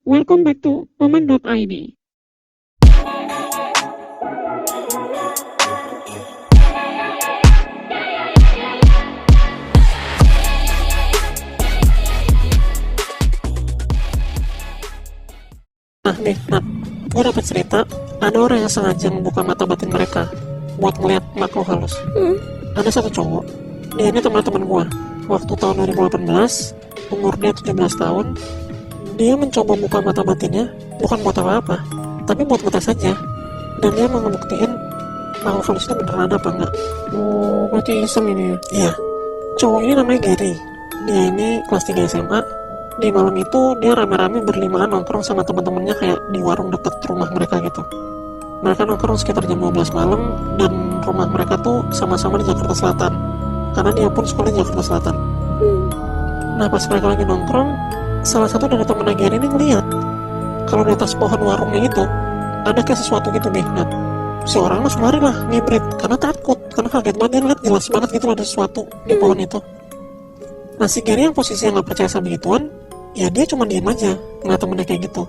Welcome back to Moment.id. Nah nih, gue dapet cerita ada orang yang sengaja membuka mata batin mereka buat ngeliat makhluk halus. Ada satu cowok, dia ini teman-teman gue. Waktu tahun 2018, umur dia 17 tahun, dia mencoba buka mata batinnya bukan buat apa-apa, tapi buat ngetes saja. Dan dia mau ngebuktiin makhluk halus itu beneran ada apa enggak. Oh, berarti iseng ini ya? Iya, cowok ini namanya Gary. Dia ini kelas 3 SMA. Di malam itu dia rame-rame berlimaan nongkrong sama teman-temannya kayak di warung deket rumah mereka gitu. Mereka nongkrong sekitar jam 12 malam dan rumah mereka tuh sama-sama di Jakarta Selatan. Karena dia pun sekolah di Jakarta Selatan. Nah pas mereka lagi nongkrong, salah satu dari temen Gary ini ngeliat kalau di atas pohon warungnya itu ada kayak sesuatu gitu nih. Nah, si orang langsung lari lah, ngibrit karena takut, karena kaget banget. Dia ngeliat jelas banget gitu ada sesuatu di pohon itu. Nah si Gary yang posisinya nggak percaya sama gituan, ya dia cuma diam aja ngeliat temennya kayak gitu.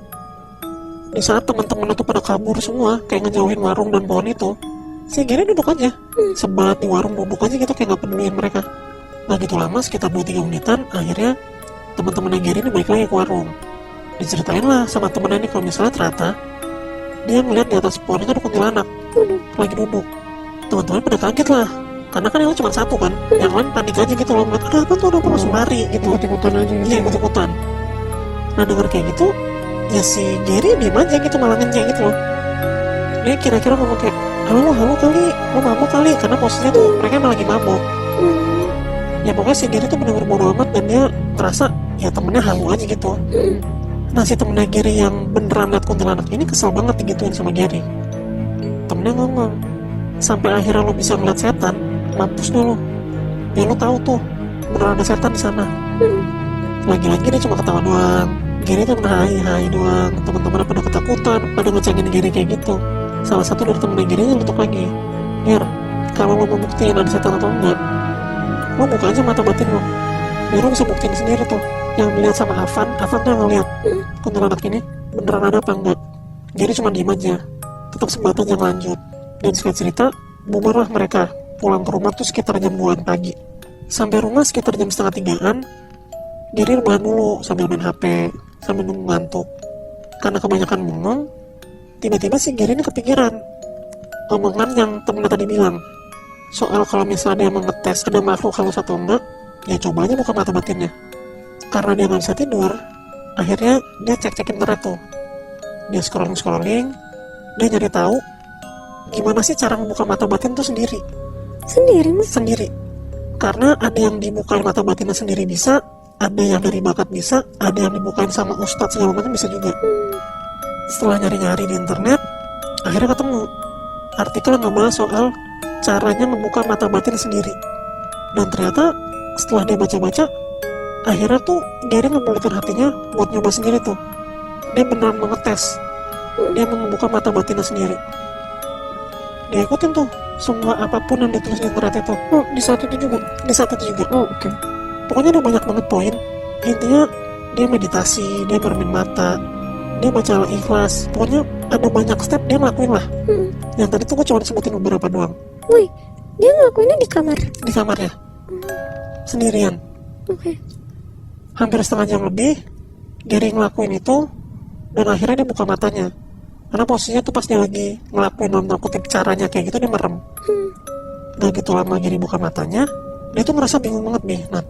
Di saat teman-teman itu pada kabur semua kayak ngejauhin warung dan pohon itu, si Gary duduk aja sebat di warung, duduk aja gitu kayak nggak peduliin mereka. Nah gitu lama sekitar 2-3 menitan, akhirnya teman-teman Gary ini balik lagi ke warung. Diceritain lah sama temennya ini kalau misalnya ternyata dia ngeliat di atas pohon itu ada kuntilanak lagi duduk. Teman-teman pada kaget lah, karena kan yang cuma satu kan, yang lain panik aja gitu loh, ngeliat ada apa tuh, ada apa, langsung lari gitu. Ikut-ikutan aja gitu. Iya, ikut-ikutan. Nah denger kayak gitu, ya si Gary diem aja gitu, malah ngenyek gitu loh. Dia kira-kira ngomong kayak, halo kali, lo mabok kali, karena posisinya tuh mereka emang lagi mabok. Ya pokoknya si Gary tuh bener-bener bodo amat dan dia merasa ya temennya halu aja gitu. Nah si temennya Gary yang beneran liat kuntilanak ini kesel banget digituin sama Gary. Temennya ngomong, sampai akhirnya lo bisa ngeliat setan, mampus dulu. Ya lo tahu tuh beneran ada setan di sana. Lagi-lagi dia cuma ketawa doang. Gary tuh hai doang. Teman-temannya pada ketakutan, pada ngecengin Gary kayak gitu. Salah satu dari temennya Gary nyelutuk lagi, Ger, kalau lo mau buktiin ada setan atau enggak, lo buka aja mata batin lo, biar lo bisa buktiin sendiri tuh. Yang dilihat sama Afan tuh yang ngeliat kuntilanak ini beneran ada apa enggak. Gary cuma diem aja, tetap sebat aja lanjut. Dan singkat cerita, bubarlah mereka. Pulang ke rumah tuh sekitar jam 2 pagi. Sampai rumah sekitar jam setengah 3-an, Gary rebahan dulu sambil main HP, sambil nunggu ngantuk. Karena kebanyakan bengong, tiba-tiba si Gary ini kepikiran omongan yang temennya tadi bilang soal kalau misalnya dia mau ngetes ada makhluk halus atau enggak, ya coba aja buka mata batinnya. Karena dia nggak bisa tidur, akhirnya dia cek-cek internet tuh. Dia scrolling, dia nyari tahu gimana sih cara membuka mata batin tuh sendiri. Sendiri. Karena ada yang dibukain mata batinnya sendiri bisa, ada yang dari bakat bisa, ada yang dibukain sama ustadz segala macam bisa juga. Setelah nyari-nyari di internet, akhirnya ketemu artikel yang ngebahas soal caranya membuka mata batin sendiri. Dan ternyata setelah dia baca-baca, akhirnya tuh Gary ngebalikin hatinya buat nyoba sendiri tuh. Dia benar mengetes, dia mau membuka mata batinnya sendiri. Dia ikutin tuh semua apapun yang ditulis di internet itu. Oh, di saat itu juga? Di saat itu juga. Oh, oke. Pokoknya ada banyak banget poin. Intinya dia meditasi, dia bermain mata, dia baca Al-Ikhlas. Pokoknya ada banyak step dia ngelakuin lah. Yang tadi tuh gue cuma sebutin beberapa doang. Wih, dia ngelakuinnya di kamar? Di kamarnya sendirian. Oke. Hampir setengah jam lebih Gary ngelakuin itu. Dan akhirnya dia buka matanya. Karena posisinya tuh pas dia lagi ngelakuin dalam tanda kutip caranya kayak gitu, dia merem. Gak gitu lama Gary buka matanya, dia tuh ngerasa bingung banget nih, Nat.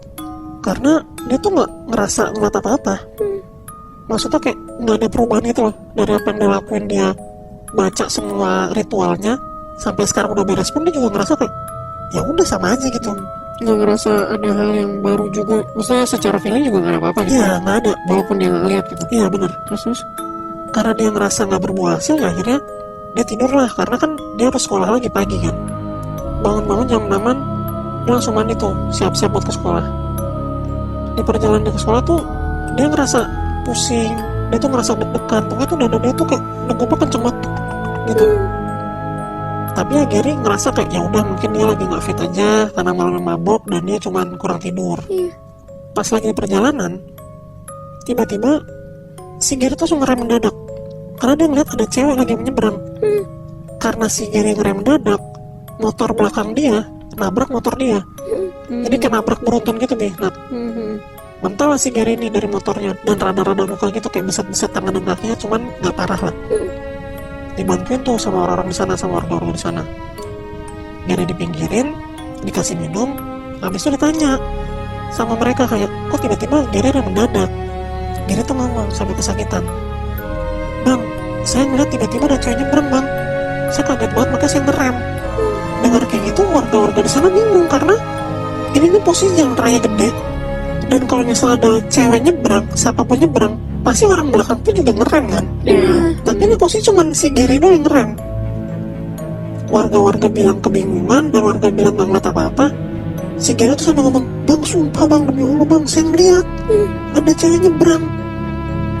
Karena dia tuh gak ngerasa ngeliat apa-apa. Maksudnya kayak gak ada perubahan gitu loh. Dari apa yang dia lakuin, dia baca semua ritualnya, sampai sekarang udah beres pun dia juga ngerasa kayak ya udah sama aja gitu. Nggak ngerasa ada hal yang baru juga, maksudnya secara feeling juga nggak ada apa-apa gitu. Iya gak ada, Walaupun dia nggak lihat gitu. iya bener. Terus Karena dia ngerasa gak berbuah hasil, ya akhirnya dia tidur lah. Karena kan dia harus sekolah lagi pagi kan. Bangun-bangun jam 6-an, dia langsung mandi tuh, siap-siap buat ke sekolah. Di perjalanan ke sekolah tuh dia ngerasa pusing, dia tuh ngerasa deg-degan. Pokoknya tuh dada dia tuh kayak degupnya kenceng banget gitu. Tapi ya Gary ngerasa kayak ya udah mungkin dia lagi nggak fit aja karena malam mabok dan dia cuman kurang tidur. Iya. Pas lagi di perjalanan, tiba-tiba si Gary tuh langsung ngerem mendadak karena dia ngeliat ada cewek lagi menyeberang. Karena si Gary ngerem mendadak, motor belakang dia nabrak motor dia. Jadi kayak nabrak beruntun gitu deh. Nah, mental lah si Gary ini dari motornya, dan rada-rada luka gitu kayak beset-beset tangan dan kakinya, cuman nggak parah lah. Dibantuin tuh sama orang-orang di sana, sama warga-warga di sana. Gary dipinggirin, dikasih minum, habis itu ditanya sama mereka kayak, kok tiba-tiba Gary rem mendadak? Gary tuh ngomong sambil kesakitan, bang, saya ngeliat tiba-tiba ada cewek nyebrang bang, saya kaget banget makanya saya ngerem. Dengar kayak gitu, warga-warga di sana bingung karena ini nih posisi jalan raya gede, dan kalau misalnya ada cewek nyebrang, siapapun nyebrang, pasti orang belakang tuh juga ngerem kan. Tapi ini posisi cuma si Gary doang yang ngerem. Warga-warga bilang kebingungan, dan warga bilang gak ngeliat apa-apa. Si Gary tuh sambil ngomong, bang sumpah bang, demi Allah bang, saya ngeliat ada cewek nyebrang.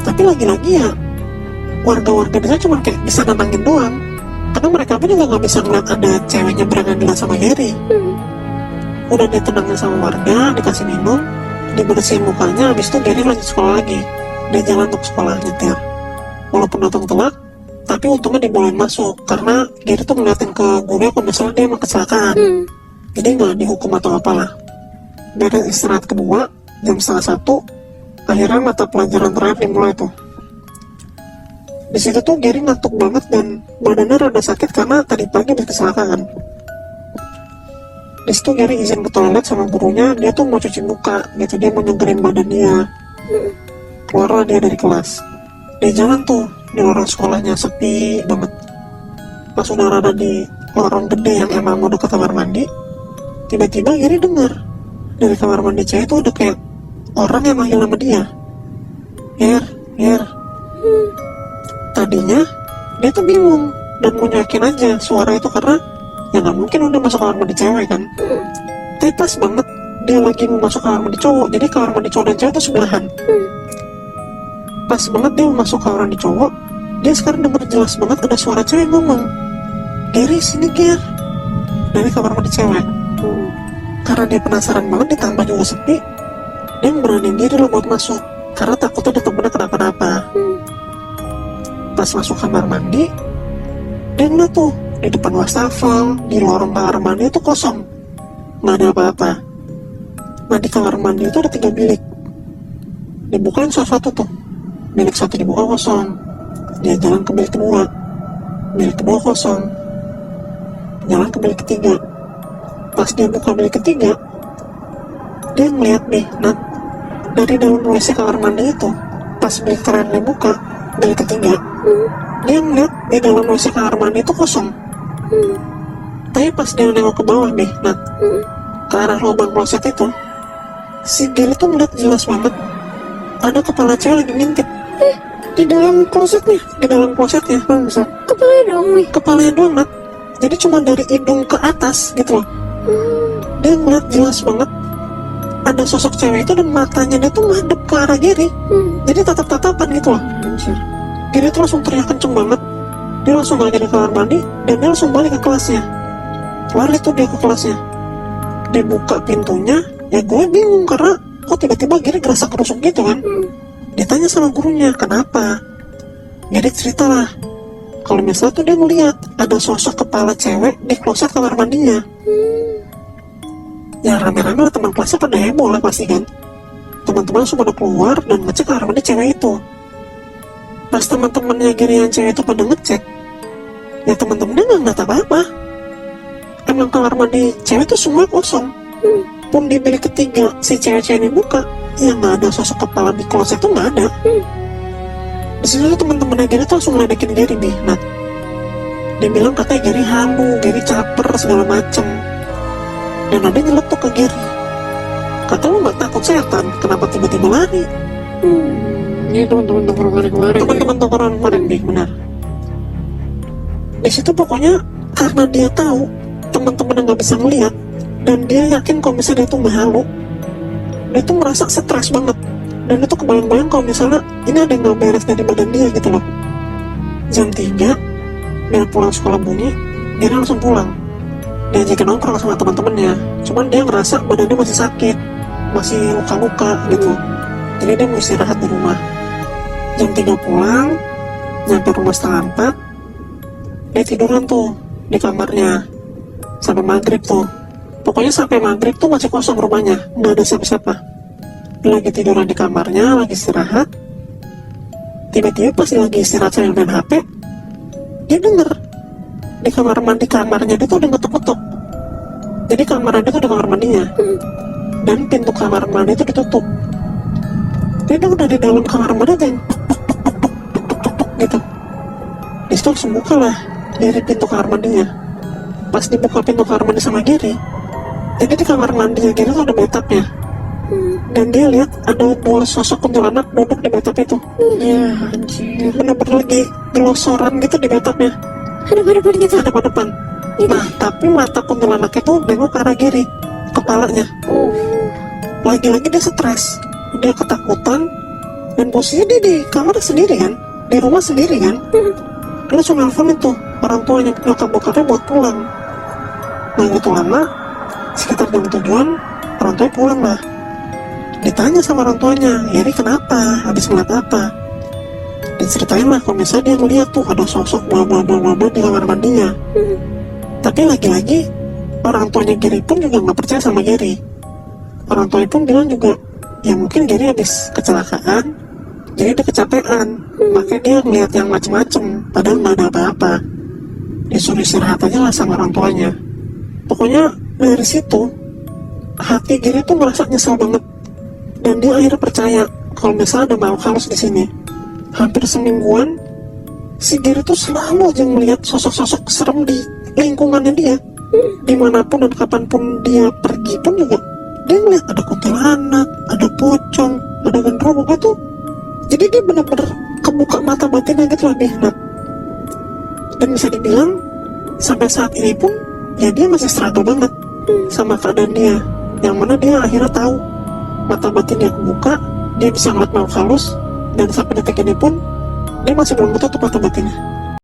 Tapi lagi-lagi ya, warga-warga di sana cuma kayak bisa nenangin doang, karena mereka pun juga gak bisa ngeliat ada cewek nyebrang yang dilihat sama Gary. Udah ditenangin sama warga, dikasih minum, dibersihin mukanya, habis itu Gary lanjut sekolah lagi. Dia jalan untuk sekolah nyetir. Walaupun datang telat, tapi untungnya dibolehin masuk karena Gary tuh ngeliatin ke gurunya kalau misalnya dia emang kecelakaan. Jadi nggak dihukum atau apalah. Dari istirahat kedua, jam 12:30, akhirnya mata pelajaran terakhir dimulai tuh. Di situ tuh Gary ngantuk banget dan badannya rada sakit karena tadi pagi habis kecelakaan. Di situ Gary izin ke toilet sama gurunya, dia tuh mau cuci muka gitu, dia mau nyegerin badan dia. Keluarlah dia dari kelas. Dia jalan tuh di lorong sekolahnya, sepi banget. Pas udah rada di lorong gede yang emang mau deket kamar mandi, tiba-tiba Gary dengar dari kamar mandi cewek tuh udah kayak orang yang manggil nama dia, Ger. Tadinya dia tuh bingung dan mau yakin aja suara itu karena ya nggak mungkin udah masuk kamar mandi cewek kan. Tapi pas banget dia lagi mau masuk kamar mandi cowok, jadi kamar mandi cowok dan cewek tuh sebelahan. Pas banget dia mau masuk kamar mandi cowok, dia sekarang denger jelas banget ada suara cewek ngomong, Gary sini Ger, dari kamar mandi cewek. Karena dia penasaran banget, ditambah juga sepi, dia beraniin diri loh buat masuk karena takutnya ada temennya kenapa-napa. Pas masuk kamar mandi, dia ngeliat tuh di depan wastafel, di lorong kamar mandi itu kosong, nggak ada apa-apa. Nah di kamar mandi itu ada 3 bilik, dibukain salah satu tuh, bilik 1 dibuka kosong. Dia jalan ke bilik kedua, bilik kedua kosong, jalan ke bilik ketiga. Pas dia buka bilik ketiga, dia ngeliat nih, nah dari dalam WC kamar mandi itu, pas bilik terakhir dia buka, bilik ketiga, dia ngeliat di dalam WC kamar mandi itu kosong. Tapi pas dia nengok ke bawah nih, nah ke arah lubang kloset itu, si Gary tuh ngeliat jelas banget ada kepala cewek lagi ngintip di dalam klosetnya, bisa Kepala dong nih. kepalanya doang, Nat. Jadi cuma dari hidung ke atas gitu loh. Dia ngeliat jelas banget ada sosok cewek itu dan matanya dia tuh ngadep ke arah Gary. Jadi tatap-tatapan gitu loh. Gary tuh langsung teriak kenceng banget. Dia langsung balik ke kamar mandi dan dia langsung balik ke kelasnya. Lari tuh dia ke kelasnya. Dia buka pintunya, ya gue bingung karena kok tiba-tiba Gary gerasa kerusuk gitu kan. Dia tanya sama gurunya, kenapa? Gary cerita lah kalau misalnya tuh dia ngeliat ada sosok kepala cewek di kloset kamar mandinya. Ya rame-rame lah teman kelasnya pada heboh lah pasti kan. Teman-teman langsung pada keluar dan ngecek kamar mandi cewek itu. Pas teman-temannya Gary yang cewek itu pada ngecek, ya teman-temannya nggak ngeliat apa-apa. Emang kamar mandi cewek itu semua kosong. Pun di bilik ketiga si cewek-cewek ini buka, ya nggak ada sosok kepala di kloset itu, nggak ada. Di situ teman-temannya Gary tuh langsung ngeledekin Gary nih. Nah, dia bilang katanya Gary halu, Gary caper segala macem. Dan ada nyelep tuh ke Gary, kata lu nggak takut setan, kenapa tiba-tiba lari? Ini teman-teman tongkrongan kemarin. Teman-teman tongkrongan kemarin nih, benar. Di situ pokoknya karena dia tahu teman-teman nggak bisa ngeliat dan dia yakin kalau misalnya dia tuh nggak halu, dia tuh merasa stres banget dan itu kebayang-bayang kalau misalnya ini ada yang nggak beres dari badan dia gitu loh. Jam 3 dia pulang sekolah bunyi, dia langsung pulang. Dia ajakin nongkrong sama teman-temannya, cuman dia ngerasa badannya masih sakit, masih luka-luka gitu, jadi dia mau istirahat di rumah. jam 3 pulang, nyampe rumah setengah 4, dia tiduran tuh di kamarnya sampai maghrib tuh. Pokoknya sampai maghrib tuh masih kosong rumahnya, nggak ada siapa-siapa. Dia lagi tiduran di kamarnya, lagi istirahat. Tiba-tiba pas dia lagi istirahat sambil main HP, dia denger di kamar mandi kamarnya dia tuh udah ngetok-ngetok. Jadi kamar mandi tuh di kamar mandinya, dan pintu kamar mandi itu ditutup. Dia udah di dalam kamar mandi kan, gitu. Di situ langsung buka lah dari pintu kamar mandinya. Pas dibuka pintu kamar mandi sama Gary, jadi di kamar mandinya Gary tuh ada bathtubnya, dan dia lihat ada dua sosok kuntilanak duduk di bathtub itu. Ya anjir. Bener-bener lagi gelosoran gitu di bathtubnya, Hadap-hadapan gitu. ada depan. Nah, tapi mata kuntilanak itu nengok ke arah Gary, kepalanya. Lagi-lagi dia stres, dia ketakutan, dan posisinya dia di kamar sendiri kan, di rumah sendiri kan. Dia langsung nelfonin tuh orang tuanya, nyokap bokapnya buat pulang. Nah, itu lama, sekitar jam 7-an, orang tuanya pulang lah. Ditanya sama orang tuanya, Gary kenapa, habis ngeliat apa? Diceritain lah kalau misalnya dia ngeliat tuh ada sosok bla di kamar mandinya. Tapi lagi-lagi orang tuanya Gary pun juga nggak percaya sama Gary. Orang tuanya pun bilang juga, ya mungkin Gary habis kecelakaan, jadi dia kecapean, makanya dia ngeliat yang macem-macem, padahal nggak ada apa-apa. Disuruh istirahat aja lah sama orang tuanya. Pokoknya dari situ hati Gary tuh merasa nyesel banget, dan dia akhirnya percaya kalau misalnya ada makhluk halus di sini. Hampir semingguan si Gary tuh selalu aja melihat sosok-sosok serem di lingkungannya dia. Dimanapun dan kapanpun dia pergi pun juga dia ngeliat ada kuntilanak, ada pocong, ada genderuwo gitu. Jadi dia benar-benar kebuka mata batinnya gitu lah dia. Dan bisa dibilang sampai saat ini pun ya dia masih struggle banget sama keadaan dia, yang mana dia akhirnya tahu mata batin dia kebuka, dia bisa ngeliat makhluk halus, dan sampai detik ini pun dia masih belum menutup mata batinnya.